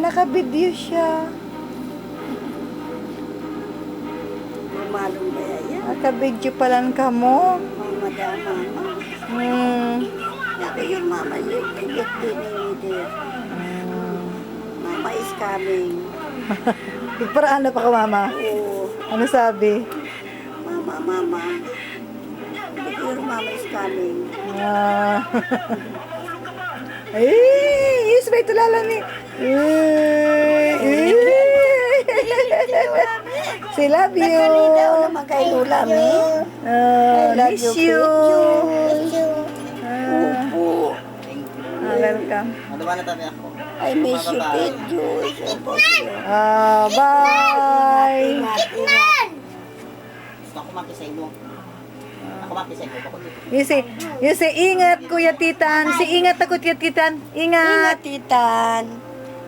Naka-video siya. Malong ba yan? Naka-video pa lang ka mo. Mama da mama. Naku yung mama yung bibit din ni Mama is coming. Paraan na pa ka, mama. Oo. Ano sabi? Mama. Your mama is coming. Ay, yes, may tulala ni. Say love you. Daw naman kay Lola Mi. Miss you. Opo. Welcome. Madawa na tabi ako. I miss you, Pedro. Bye. Ingat. Gusto ako makisay mo. Ako makisay mo. You say, ingat, Kuya Titan. Si ingat ako, Kuya Titan. Ingat. Ingat, Titan.